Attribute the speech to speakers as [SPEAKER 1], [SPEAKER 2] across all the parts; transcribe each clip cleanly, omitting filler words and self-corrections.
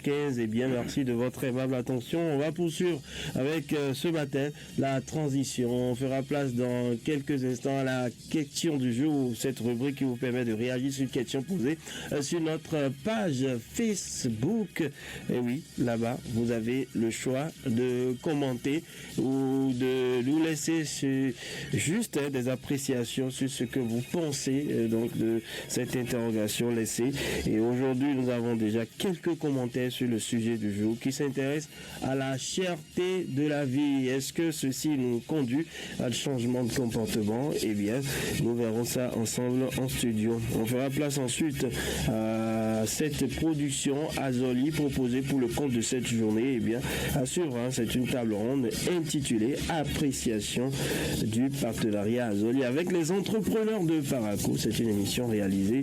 [SPEAKER 1] 15, et bien merci de votre aimable attention. On va poursuivre avec ce matin la transition. On fera place dans quelques instants à la question du jour, cette rubrique qui vous permet de réagir sur une question posée sur notre page Facebook. Et oui, là-bas, vous avez le choix de commenter ou de nous laisser juste des appréciations sur ce que vous pensez donc de cette interrogation laissée. Et aujourd'hui, nous avons déjà quelques commentaires sur le sujet du jour qui s'intéresse à la cherté de la vie. Est-ce que ceci nous conduit à le changement de comportement? Eh bien, nous verrons ça ensemble en studio. On fera place ensuite à cette production Azoli proposée pour le compte de cette journée. Eh bien, à suivre, c'est une table ronde intitulée Appréciation du partenariat Azoli avec les entrepreneurs de Paraco. C'est une émission réalisée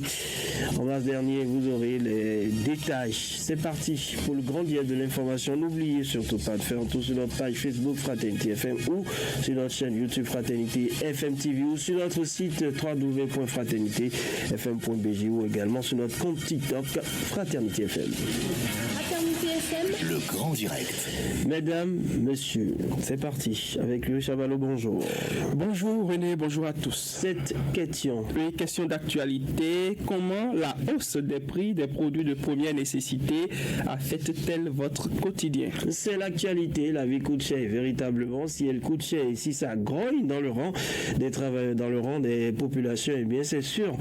[SPEAKER 1] en mars dernier. Vous aurez les détails. C'est parti pour le grand dia de l'information. N'oubliez surtout pas de faire un tour sur notre page Facebook Fraternité FM ou sur notre chaîne YouTube Fraternité FM TV ou sur notre site www.fraternitefm.bg ou également sur notre compte TikTok Fraternité FM.
[SPEAKER 2] Fraternité FM,
[SPEAKER 3] le grand direct.
[SPEAKER 1] Mesdames, messieurs, c'est parti avec Louis Chabalo. Bonjour.
[SPEAKER 4] Bonjour René, bonjour à tous.
[SPEAKER 1] Cette question.
[SPEAKER 4] Une question d'actualité. Comment la hausse des prix des produits de première nécessité affecte-t-elle votre quotidien?
[SPEAKER 1] C'est l'actualité. La vie coûte cher, véritablement. Si elle coûte cher et si ça grogne dans le rang des travailleurs, dans le rang des populations, eh bien, c'est sûr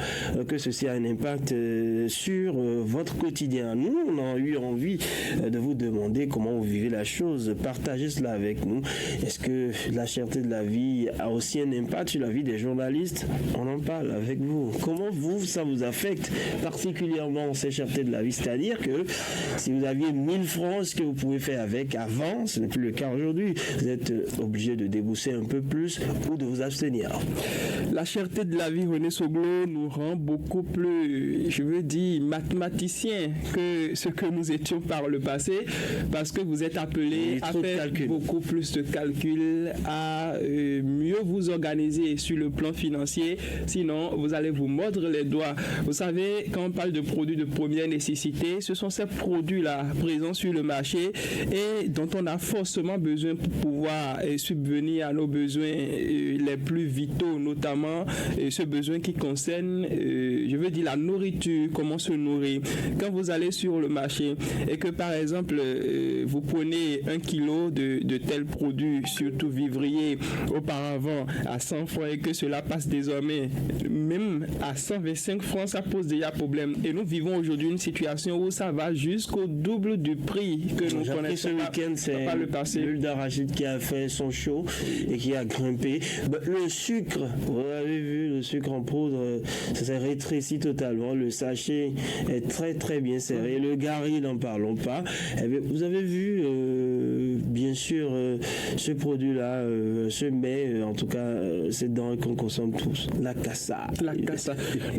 [SPEAKER 1] que ceci a un impact sur votre quotidien. Nous, on a eu envie de vous demander comment vous vivez la chose. Partagez cela avec nous. Est-ce que la cherté de la vie a aussi un impact sur la vie des journalistes? On en parle avec vous. Comment ça vous affecte particulièrement ces chertés de la vie? C'est-à-dire que si vous aviez 1000 francs, ce que vous pouvez faire avec avant, ce n'est plus le cas aujourd'hui. Vous êtes obligé de débourser un peu plus ou de vous abstenir.
[SPEAKER 4] La cherté de la vie, René Soglo, nous rend beaucoup plus, je veux dire, mathématiciens que ce que nous étions par le passé, parce que vous êtes appelés à faire beaucoup plus de calculs, à mieux vous organiser sur le plan financier, sinon vous allez vous mordre les doigts. Vous savez, quand on parle de produits de première nécessité, ce sont ces produits-là présents sur le marché et dont on a forcément besoin pour pouvoir subvenir à nos besoins les plus vitaux, notamment ce besoin qui concerne, je veux dire, la nourriture, comment se nourrir. Quand vous allez sur le marché et que par exemple vous prenez 1 kilo de tel produit, surtout vivrier, auparavant à 100 francs et que cela passe désormais même à 125 francs, ça pose déjà problème. Et nous vivons aujourd'hui une situation où ça va jusqu'au double du prix que nous connaissons
[SPEAKER 1] ce week-end, c'est
[SPEAKER 4] pas le passé.
[SPEAKER 1] L'huile d'arachide qui a fait son show et qui a grimpé. Le sucre, vous avez vu, le sucre en poudre, ça s'est rétréci totalement. Le sachet est très très bien serré. Le Gary, n'en parlons pas. Eh bien, vous avez vu, bien sûr, ce produit-là, ce mets, en tout cas, c'est denrée qu'on consomme tous. La cassa.
[SPEAKER 4] La cassa.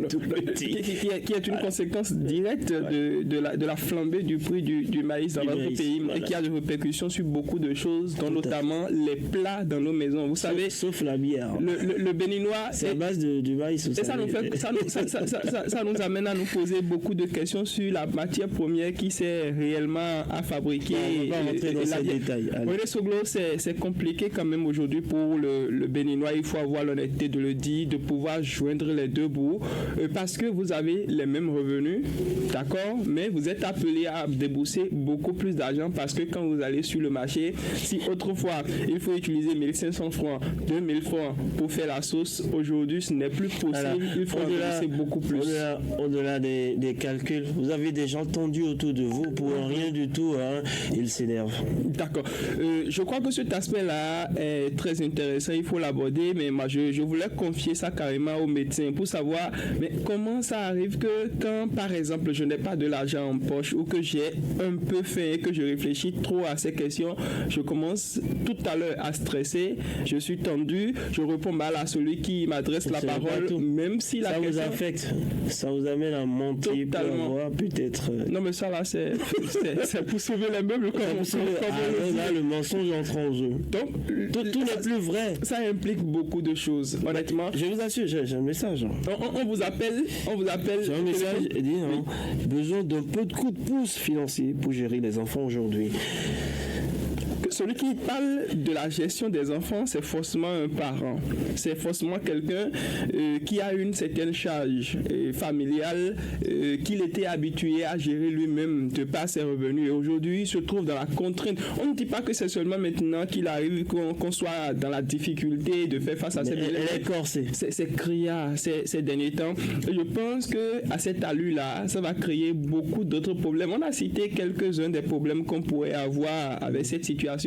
[SPEAKER 1] Tout petit.
[SPEAKER 4] Qui est une conséquence directe de la flambée du prix du maïs dans notre pays, voilà. Et qui a des répercussions sur beaucoup de choses, dont notamment les plats dans nos maisons. Vous savez,
[SPEAKER 1] sauf la bière.
[SPEAKER 4] Le béninois,
[SPEAKER 1] c'est à base du maïs.
[SPEAKER 4] Et ça nous amène à nous poser beaucoup de questions sur la matière première qui sert réellement à fabriquer.
[SPEAKER 1] On va rentrer dans ces détails.
[SPEAKER 4] René Soglo, c'est compliqué quand même aujourd'hui pour le béninois. Il faut avoir l'honnêteté de le dire, de pouvoir joindre les deux bouts, parce que vous avez les mêmes revenus, d'accord, mais vous êtes appelé à débourser beaucoup plus d'argent parce que quand vous allez sur le marché, si autrefois il faut utiliser 1500 francs, 2000 francs pour faire la sauce, aujourd'hui ce n'est plus possible. Alors, il faut débourser beaucoup plus.
[SPEAKER 1] Au-delà des calculs, vous avez des gens tendus autour de vous pour rien du tout, ils s'énervent.
[SPEAKER 4] D'accord. Je crois que cet aspect-là est très intéressant, il faut l'aborder, mais moi je voulais confier ça carrément aux médecins pour savoir mais comment ça arrive que quand par exemple je n'ai pas de l'argent en poche ou que j'ai un peu faim et que je réfléchis trop à ces questions, je commence tout à l'heure à stresser, je suis tendu, je réponds mal à celui qui m'adresse la parole, même si la question...
[SPEAKER 1] Ça vous affecte, ça vous amène à monter, peut-être...
[SPEAKER 4] Non mais ça là c'est pour sauver les meubles comme on
[SPEAKER 1] là, le mensonge entre en jeu.
[SPEAKER 4] Donc,
[SPEAKER 1] tout n'est plus vrai.
[SPEAKER 4] Ça implique beaucoup de choses, honnêtement.
[SPEAKER 1] Je vous assure, j'ai un message.
[SPEAKER 4] On vous appelle.
[SPEAKER 1] J'ai un message et dit besoin d'un peu de coup de pouce financier pour gérer les enfants aujourd'hui.
[SPEAKER 4] Celui qui parle de la gestion des enfants, c'est forcément un parent. C'est forcément quelqu'un qui a une certaine charge familiale qu'il était habitué à gérer lui-même de par ses revenus. Et aujourd'hui, il se trouve dans la contrainte. On ne dit pas que c'est seulement maintenant qu'il arrive qu'on soit dans la difficulté de faire face à ces problèmes.
[SPEAKER 1] Elle est corsée.
[SPEAKER 4] C'est criard ces derniers temps. Et je pense qu'à cette allure-là, ça va créer beaucoup d'autres problèmes. On a cité quelques-uns des problèmes qu'on pourrait avoir avec cette situation,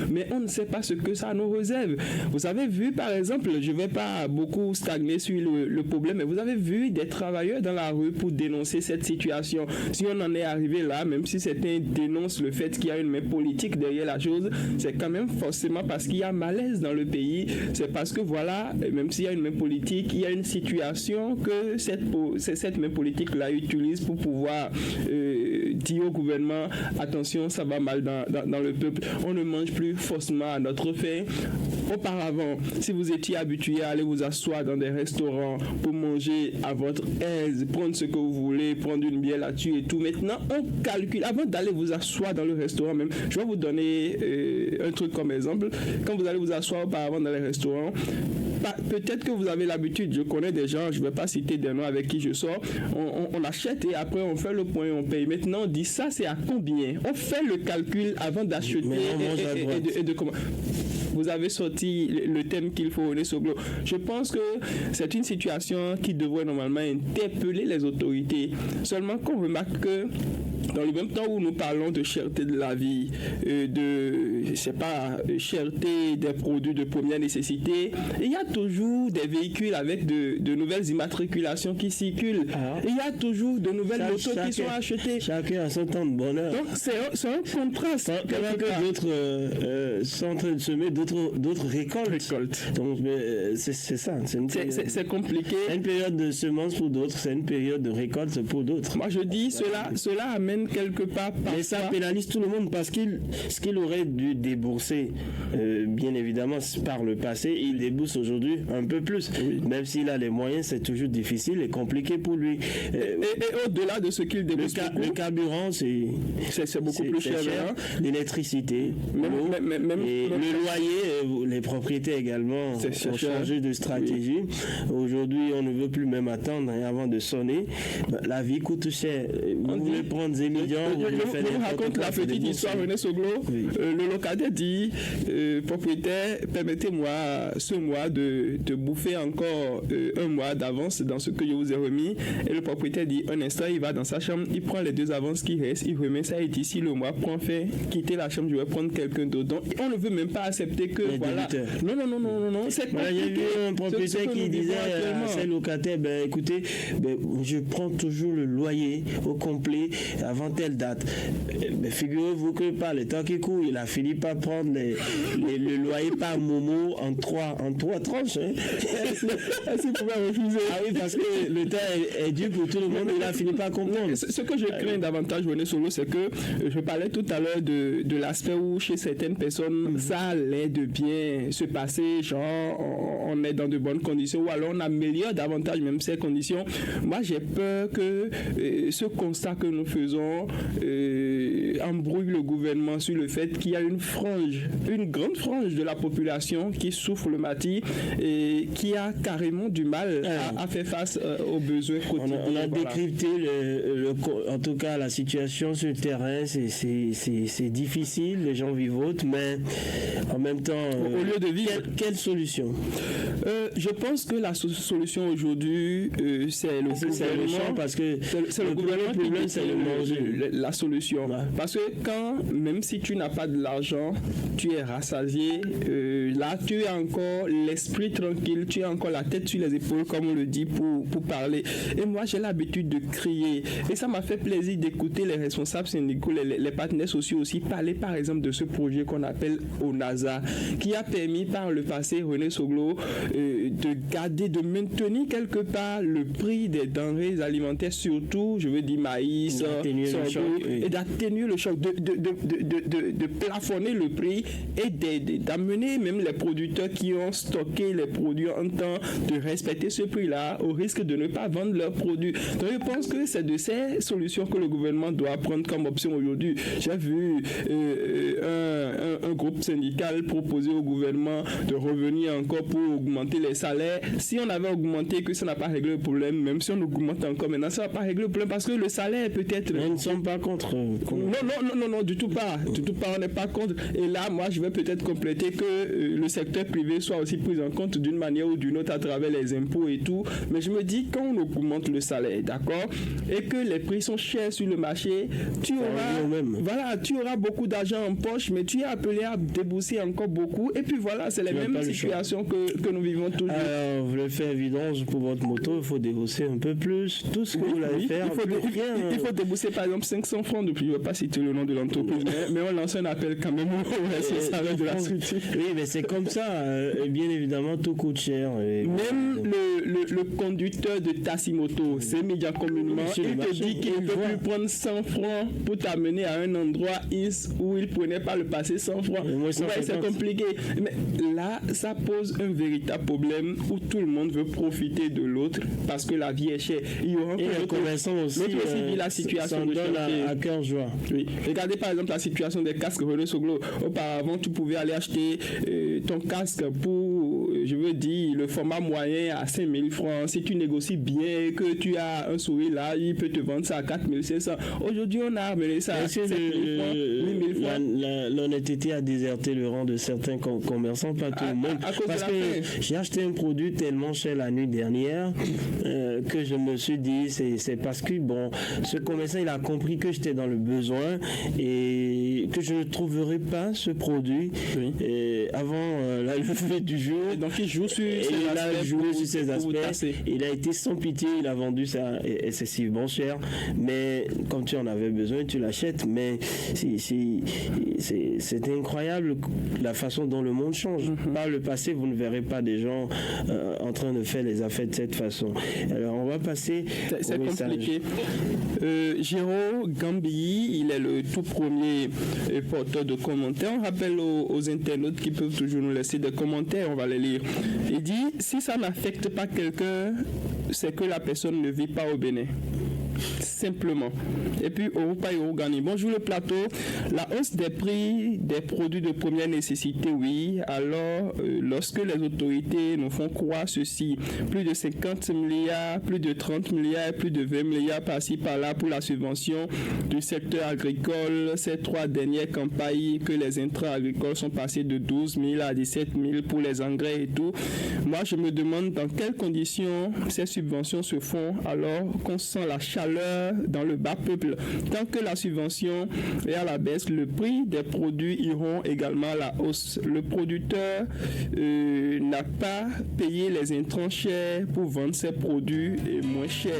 [SPEAKER 4] mais on ne sait pas ce que ça nous réserve. Vous avez vu, par exemple, je ne vais pas beaucoup stagner sur le problème, mais vous avez vu des travailleurs dans la rue pour dénoncer cette situation. Si on en est arrivé là, même si certains dénoncent le fait qu'il y a une main politique derrière la chose, c'est quand même forcément parce qu'il y a malaise dans le pays. C'est parce que voilà, même s'il y a une main politique, il y a une situation que cette main politique-là utilise pour pouvoir dire au gouvernement, attention, ça va mal dans le peuple. On ne mange plus forcément à notre faim. Auparavant, si vous étiez habitué à aller vous asseoir dans des restaurants pour manger à votre aise, prendre ce que vous voulez, prendre une bière là-dessus et tout, maintenant on calcule. Avant d'aller vous asseoir dans le restaurant même, je vais vous donner un truc comme exemple. Quand vous allez vous asseoir auparavant dans les restaurants, peut-être que vous avez l'habitude, je connais des gens, je ne vais pas citer des noms avec qui je sors, on achète et après on fait le point et on paye. Maintenant on dit ça c'est à combien? On fait le calcul avant d'acheter et de comment. Vous avez sorti le thème qu'il faut donner sur Glo. Je pense que c'est une situation qui devrait normalement interpeller les autorités. Seulement qu'on remarque que dans le même temps où nous parlons de cherté de la vie, cherté des produits de première nécessité, il y a toujours des véhicules avec de nouvelles immatriculations qui circulent. Il y a toujours de nouvelles motos qui sont achetées.
[SPEAKER 1] Chacun a son temps de bonheur.
[SPEAKER 4] Donc c'est un contraste.
[SPEAKER 1] Pendant que d'autres sont en train de semer, d'autres récoltent. Donc c'est ça.
[SPEAKER 4] C'est compliqué.
[SPEAKER 1] C'est une période de semence pour d'autres, c'est une période de récolte pour d'autres.
[SPEAKER 4] Moi je dis, cela amène quelque part.
[SPEAKER 1] Mais ça pénalise tout le monde parce ce qu'il aurait dû débourser, bien évidemment, par le passé, il débourse aujourd'hui un peu plus. Oui. Même s'il a les moyens, c'est toujours difficile et compliqué pour lui.
[SPEAKER 4] Et au-delà de ce qu'il débourse,
[SPEAKER 1] le carburant, c'est
[SPEAKER 4] beaucoup plus cher.
[SPEAKER 1] L'électricité, l'eau, le loyer, les propriétés également ont changé de stratégie. Aujourd'hui, on ne veut plus même attendre avant de sonner. La vie coûte cher. Vous voulez prendre des millions.
[SPEAKER 4] Je vous raconte la petite histoire, René Soglo. Oui. Le locataire dit, propriétaire, permettez-moi ce mois de bouffer encore un mois d'avance dans ce que je vous ai remis. Et le propriétaire dit, un instant, il va dans sa chambre, il prend les 2 avances qui restent, il remet ça et dit, si le mois prend fin, quitter la chambre, je vais prendre quelqu'un d'autre. Donc, on ne veut même pas accepter que, voilà. Non. C'est compliqué.
[SPEAKER 1] Il y a eu un propriétaire qui disait à ses locataires, écoutez, je prends toujours le loyer au complet avant telle date. Figurez-vous que par le temps qui court, il a fini par prendre le loyer par Momo en trois tranches.
[SPEAKER 4] Est-ce qu'il pouvait refuser?
[SPEAKER 1] Ah oui, parce que le temps est dû pour tout le monde, il a fini par comprendre.
[SPEAKER 4] Ce que je crains davantage, René Solo, c'est que je parlais tout à l'heure de l'aspect où chez certaines personnes, ça allait de bien se passer, genre on est dans de bonnes conditions, ou alors on améliore davantage même ces conditions. Moi, j'ai peur que ce constat que nous faisons embrouille le gouvernement sur le fait qu'il y a une grande frange de la population qui souffre le matin et qui a carrément du mal à faire face aux besoins quotidiens.
[SPEAKER 1] On a décrypté en tout cas la situation sur le terrain, c'est difficile, les gens vivent autre, mais en même temps,
[SPEAKER 4] au lieu de vivre,
[SPEAKER 1] quelle solution?
[SPEAKER 4] Je pense que la solution aujourd'hui, c'est le gouvernement,
[SPEAKER 1] parce que
[SPEAKER 4] c'est le gouvernement qui
[SPEAKER 1] problème, c'est le manger.
[SPEAKER 4] La solution. Ouais. Parce que même si tu n'as pas de l'argent, tu es rassasié, là tu as encore l'esprit tranquille, tu as encore la tête sur les épaules, comme on le dit, pour parler. Et moi, j'ai l'habitude de crier. Et ça m'a fait plaisir d'écouter les responsables syndicaux, les partenaires sociaux aussi, parler par exemple de ce projet qu'on appelle ONASA, qui a permis par le passé, René Soglo, de maintenir quelque part le prix des denrées alimentaires, surtout, je veux dire maïs, et d'atténuer le choc, de plafonner le prix et d'amener même les producteurs qui ont stocké les produits en temps de respecter ce prix-là au risque de ne pas vendre leurs produits. Donc je pense que c'est de ces solutions que le gouvernement doit prendre comme option aujourd'hui. J'ai vu un groupe syndical proposer au gouvernement de revenir encore pour augmenter les salaires. Si on avait augmenté, que ça n'a pas réglé le problème, même si on augmente encore maintenant, ça ne va pas régler le problème parce que le salaire peut-être...
[SPEAKER 1] Nous ne sommes pas contre.
[SPEAKER 4] Non, du tout pas. Du tout pas, on n'est pas contre. Et là, moi, je vais peut-être compléter que le secteur privé soit aussi pris en compte d'une manière ou d'une autre à travers les impôts et tout. Mais je me dis, quand on augmente le salaire, d'accord, et que les prix sont chers sur le marché, tu auras beaucoup d'argent en poche, mais tu es appelé à débourser encore beaucoup. Et puis voilà, c'est les mêmes situations que nous vivons toujours.
[SPEAKER 1] Alors, vous le faites vidange pour votre moto, il faut débourser un peu plus. Tout ce que vous l'avez faire,
[SPEAKER 4] il faut débourser par exemple 500 francs. Depuis, je ne vais pas citer le nom de l'entreprise, mais on lance un appel quand même au responsable de la structure.
[SPEAKER 1] Oui, mais c'est comme ça. Bien évidemment, tout coûte cher.
[SPEAKER 4] Même le conducteur de Tassimoto, c'est média communément, il te dit qu'il ne peut plus prendre 100 francs pour t'amener à un endroit où il prenait par le passé 100 francs. C'est compliqué. Mais là, ça pose un véritable problème où tout le monde veut profiter de l'autre parce que la vie est chère. Il y aura
[SPEAKER 1] un commerçant aussi
[SPEAKER 4] vit la situation de
[SPEAKER 1] à cœur joie.
[SPEAKER 4] Oui. Regardez par exemple la situation des casques Renault Soglo. Auparavant, tu pouvais aller acheter ton casque pour, je veux dire, le format moyen à 5 000 francs. Si tu négocies bien, que tu as un sourire là, il peut te vendre ça à 4 500. Aujourd'hui, on a amené ça à 7 000 francs, 8 000 francs.
[SPEAKER 1] L'honnêteté a déserté le rang de certains commerçants, pas tout le monde. Parce que j'ai acheté un produit tellement cher la nuit dernière que je me suis dit, c'est parce que ce commerçant, il a compris que j'étais dans le besoin et que je ne trouverais pas ce produit avant la levée du jour.
[SPEAKER 4] Et donc il joue sur
[SPEAKER 1] ses aspects. Il a été sans pitié, il a vendu ça excessivement cher, mais comme tu en avais besoin, tu l'achètes. Mais c'est incroyable la façon dont le monde change. Par le passé, vous ne verrez pas des gens en train de faire les affaires de cette façon. Alors on va passer
[SPEAKER 4] au message. Compliqué. Géraud Gambi, il est le tout premier porteur de commentaires. On rappelle aux internautes qui peuvent toujours nous laisser des commentaires, on va les lire. Il dit, si ça n'affecte pas quelqu'un, c'est que la personne ne vit pas au Bénin. Simplement. Et puis, Europa et Orugani. Bonjour le plateau. La hausse des prix des produits de première nécessité, oui. Alors, lorsque les autorités nous font croire ceci, plus de 50 milliards, plus de 30 milliards, plus de 20 milliards par-ci, par-là pour la subvention du secteur agricole, ces 3 dernières campagnes que les intrants agricoles sont passés de 12 000 à 17 000 pour les engrais et tout. Moi, je me demande dans quelles conditions ces subventions se font alors qu'on sent la chaleur dans le bas peuple. Tant que la subvention est à la baisse, le prix des produits iront également à la hausse. Le producteur n'a pas payé les intrants chers pour vendre ses produits moins chers.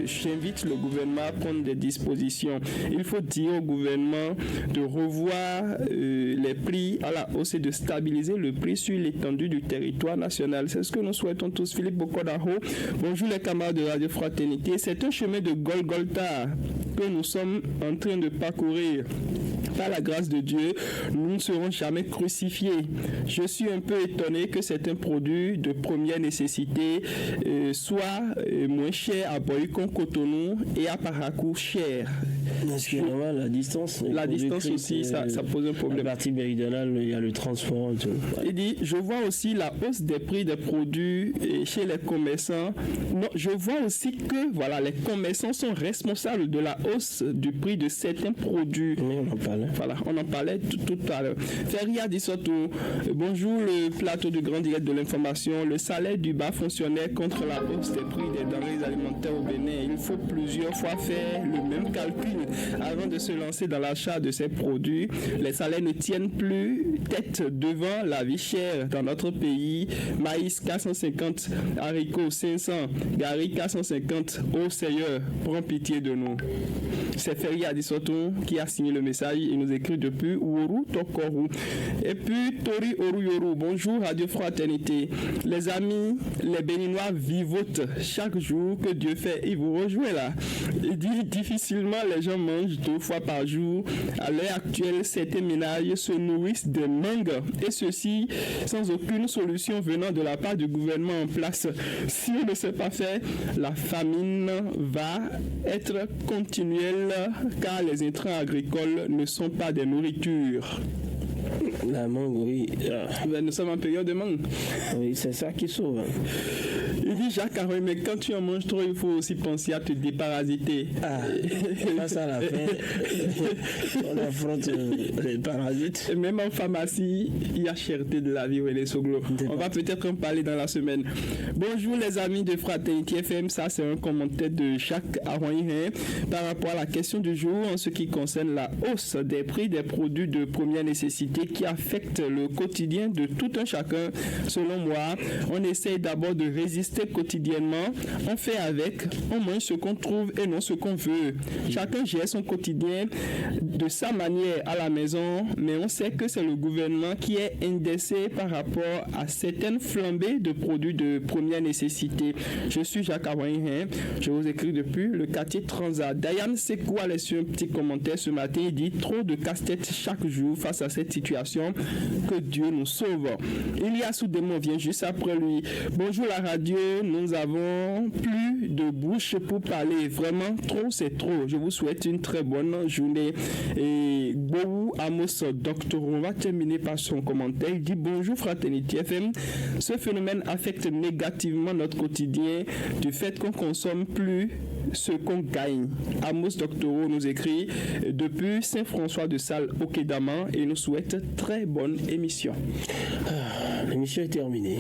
[SPEAKER 4] J'invite le gouvernement à prendre des dispositions. Il faut dire au gouvernement de revoir les prix à la hausse et de stabiliser le prix sur l'étendue du territoire national. C'est ce que nous souhaitons tous. Philippe Bokodaro, bonjour les camarades de Radio Fraternité. C'est un chemin de Golgotha que nous sommes en train de parcourir. Par la grâce de Dieu, nous ne serons jamais crucifiés. Je suis un peu étonné que certains produits de première nécessité soient moins chers à Boycon, Cotonou et à Parakou cher.
[SPEAKER 1] Est-ce que normal, la distance
[SPEAKER 4] aussi, ça pose un problème.
[SPEAKER 1] La partie méridionale, il y a le transport et tout.
[SPEAKER 4] Il dit, je vois aussi la hausse des prix des produits chez les commerçants. Non, je vois aussi que les commerçants sont responsables de la hausse du prix de certains produits.
[SPEAKER 1] Oui, on en parlait.
[SPEAKER 4] Voilà, on en parlait tout à l'heure. Feria dit surtout, bonjour le plateau du grand direct de l'information. Le salaire du bas fonctionnaire contre la hausse des prix des denrées alimentaires au Bénin. Il faut plusieurs fois faire le même calcul avant de se lancer dans l'achat de ces produits. Les salaires ne tiennent plus tête devant la vie chère dans notre pays. Maïs 450, haricots 500, gari 450. Ô Seigneur, prends pitié de nous. C'est Feria Disoto qui a signé le message. Il nous écrit depuis Ouru Tokoru. Et puis Tori Oru. Bonjour Radio Fraternité. Les amis, les Béninois vivotent chaque jour que Dieu fait. Il vous rejoint là. Il dit difficilement les les gens mangent 2 fois par jour. À l'heure actuelle, certains ménages se nourrissent de mangue et ceci sans aucune solution venant de la part du gouvernement en place. Si on ne sait pas faire, la famine va être continuelle car les intrants agricoles ne sont pas des nourritures.
[SPEAKER 1] La mangue, oui.
[SPEAKER 4] Nous sommes en période de mangue.
[SPEAKER 1] Oui, c'est ça qui sauve.
[SPEAKER 4] Il dit Jacques Aroy, mais quand tu en manges trop, il faut aussi penser à te déparasiter.
[SPEAKER 1] Face à la fin, on affronte les parasites.
[SPEAKER 4] Et même en pharmacie, il y a cherté de la vie, René Soglo. On va peut-être en parler dans la semaine. Bonjour les amis de Fraternité FM, ça c'est un commentaire de Jacques Aroy par rapport à la question du jour en ce qui concerne la hausse des prix des produits de première nécessité qui affecte le quotidien de tout un chacun. Selon moi, on essaye d'abord de résister quotidiennement, on fait avec, on mange ce qu'on trouve et non ce qu'on veut. Chacun gère son quotidien de sa manière à la maison, mais on sait que c'est le gouvernement qui est indexé par rapport à certaines flambées de produits de première nécessité. Je suis Jacques Awaïen, je vous écris depuis le quartier Transat. Diane Sekou a laissé un petit commentaire ce matin, il dit trop de casse-tête chaque jour face à cette situation, que Dieu nous sauve. Elias Soudemont vient juste après lui. Bonjour la radio, nous avons plus de bouche pour parler. Vraiment, trop c'est trop. Je vous souhaite une très bonne journée. Et Boou Amos Doctor, on va terminer par son commentaire. Il dit bonjour Fraternité FM. Ce phénomène affecte négativement notre quotidien du fait qu'on consomme plus ce qu'on gagne. Amos Doctoro nous écrit depuis Saint-François de Sales au Quai-d'Amand et nous souhaite très bonne émission.
[SPEAKER 1] L'émission est terminée.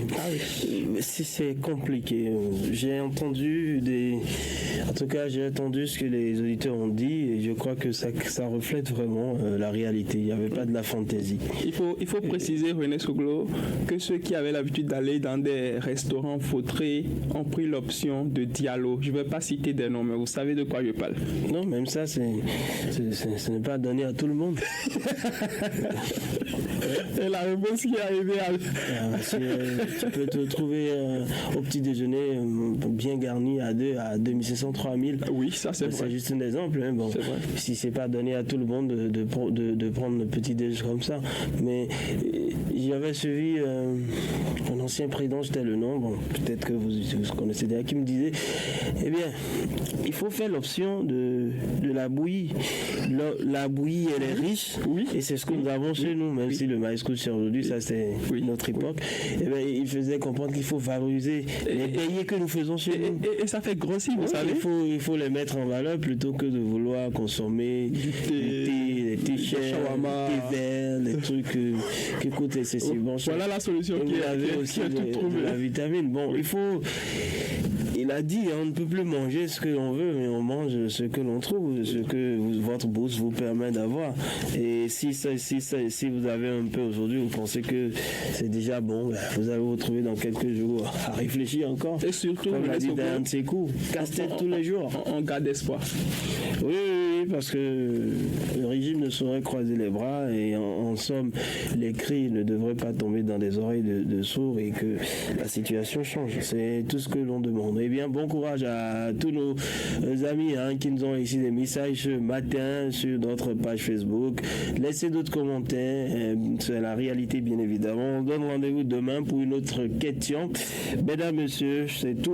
[SPEAKER 1] C'est compliqué. J'ai entendu ce que les auditeurs ont dit et je crois que ça reflète vraiment la réalité. Il n'y avait pas de la fantaisie.
[SPEAKER 4] Il faut préciser, René Soglo, que ceux qui avaient l'habitude d'aller dans des restaurants fautrés ont pris l'option de Diallo. Je ne vais pas citer des noms, mais vous savez de quoi je parle.
[SPEAKER 1] Non, même ça, ce n'est pas donné à tout le monde.
[SPEAKER 4] Et la réponse qui est arrivée à...
[SPEAKER 1] tu peux te trouver au petit déjeuner bien garni à 2500, 3000.
[SPEAKER 4] Oui, ça c'est vrai.
[SPEAKER 1] C'est juste un exemple. Hein. Bon, si c'est pas donné à tout le monde de prendre le petit déjeuner comme ça. Mais j'avais suivi un ancien président, j'étais le nom, bon, peut-être que vous connaissez déjà, qui me disait, eh bien, il faut faire l'option de la bouillie. La bouillie, elle est riche, et c'est ce que nous avons chez nous, même si le maïs coûte cher aujourd'hui, ça c'est notre époque. Eh bien, il faisait comprendre qu'il faut valoriser les payés que nous faisons chez nous.
[SPEAKER 4] Et ça fait grossir, vous savez.
[SPEAKER 1] Il faut les mettre en valeur plutôt que de vouloir consommer des t-shirts, des verres, des trucs qui coûtent excessivement cher.
[SPEAKER 4] Voilà la solution qui est
[SPEAKER 1] aussi de la vitamine. Bon, il a dit, on ne peut plus manger ce que l'on veut, mais on mange ce que l'on trouve, ce que votre bourse vous permet d'avoir. Et si vous avez un peu aujourd'hui, vous pensez que c'est déjà bon, vous allez vous retrouver dans quelques jours à réfléchir encore.
[SPEAKER 4] Et surtout,
[SPEAKER 1] comme l'a dit Diane Sekou, casse-tête tous les jours.
[SPEAKER 4] On garde espoir.
[SPEAKER 1] Oui, parce que le régime ne saurait croiser les bras et en somme, les cris ne devraient pas tomber dans des oreilles de sourds et que la situation change. C'est tout ce que l'on demande. Eh bien, bon courage à tous nos amis qui nous ont laissé des messages ce matin sur notre page Facebook. Laissez d'autres commentaires. C'est la réalité, bien évidemment. On donne rendez-vous demain pour une autre question. Mesdames, messieurs, c'est tout.